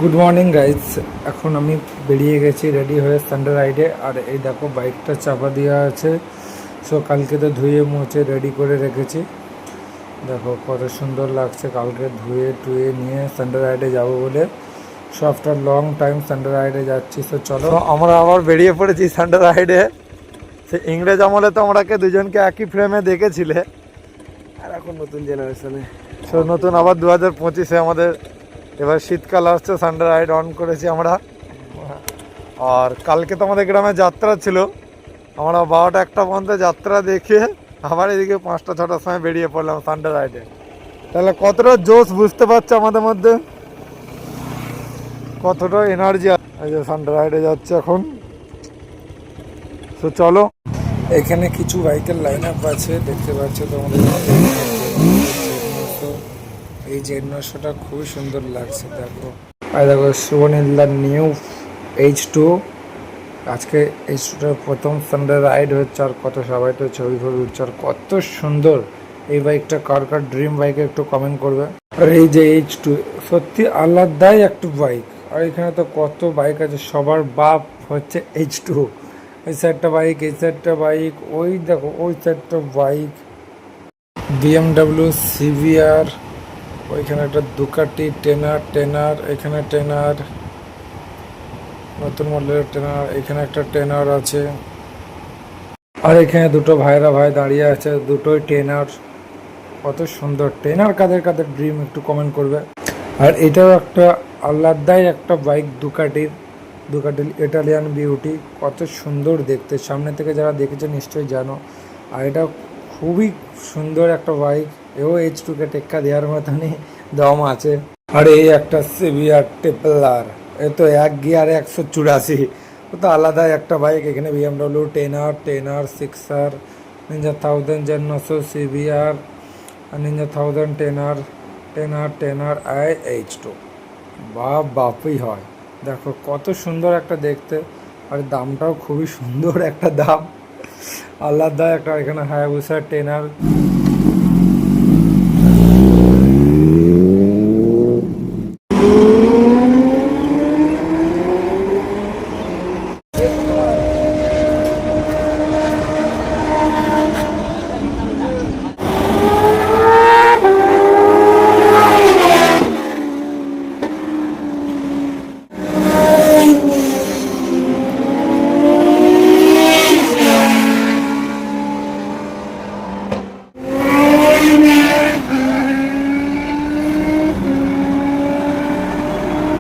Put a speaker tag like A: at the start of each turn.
A: Good morning guys. এখন আমি বেরিয়ে গেছি রেডি হয়ে সানডে রাইডে। আর এই দেখো বাইকটা চাপা দেওয়া আছে। সো কালকে তো ধুয়ে মুছে রেডি করে রেখেছি। দেখো কত সুন্দর লাগছে। কালকে ধুয়ে টুয়ে নিয়ে সানডে রাইডে যাবো বলে। So after long time Sunday রাইডে যাচ্ছি। সো চলো আমরা আবার বেরিয়ে পড়েছি সানডে রাইডে। সে ইংরেজ আমলে তো আমরাকে দুজনকে একই ফ্রেমে দেখেছিলে,
B: আর এখন নতুন জেনারেশনে
A: সো নতুন আবার 2025-এ আমাদের এবার শীতকাল আসছে, সানডে রাইড অন করেছি আমরা। আর কালকে তো আমাদের গ্রামে যাত্রা ছিল। আমরা 12টা-1টা পর্যন্ত যাত্রা দেখে আবার এদিকে 5টা-6টার সময় বেরিয়ে পড়লাম সানডে রাইডে। তাহলে কতটা জোশ বুঝতে পারছো আমাদের মধ্যে, কতটা এনার্জি। এই যে সানডে রাইডে যাচ্ছে এখন। তো চলো, এখানে কিছু বাইকের লাইন আপ আছে, দেখতে পাচ্ছ তোমাদের। এই জেড900টা খুবই সুন্দর লাগছে। দেখো আর দেখো শুভনীলদার নিউ H2। আজকে H2টার প্রথম সানডে রাইড হচ্ছে। আর কত সবাই তো ছবি উঠছে। আর কত সুন্দর এই বাইকটা, কার কার ড্রিম বাইকে একটু কমেন্ট করবে। আর এই যে H2 সত্যি আলাদাই একটা বাইক। আর এখানে তো কত বাইক আছে, সবার বাপ হচ্ছে H2। এই সাইডটা বাইক, এই সাইডটা বাইক, ওই দেখো ওই সাইডটা বাইক, BMW CBR, ওইখানে একটা দুকাটি টেনার, এখানে টেনার, নতুন মডেলের টেনার, এখানে একটা টেনার আছে। আর এখানে দুটো ভাই দাঁড়িয়ে আছে, দুটোই টেনার। কত সুন্দর টেনার, কাদের কাদের ড্রিম একটু কমেন্ট করবে। আর এটাও একটা আলাদাই একটা বাইক, দুকাটির ইটালিয়ান বিউটি। কত সুন্দর দেখতে, সামনে থেকে যারা দেখেছে নিশ্চয়ই জানো। আর এটা খুবই সুন্দর একটা বাইক। এও H2কে টেক্কা দেওয়ার মতনই দম আছে। আর এই একটা CBR ট্রিপল R, এ তো 1 গিয়ারে 184। ও তো আলাদাই একটা বাইক। এখানে BMW টেনার 6R, নিনজা 1000 জেড900 CBR, আর নিনজা 1000 টেনার H2। বাপই হয়। দেখো কত সুন্দর একটা দেখতে। আর দামটাও খুবই সুন্দর একটা দাম, আলাদা একটা। এখানে হায়াবুসা টেনার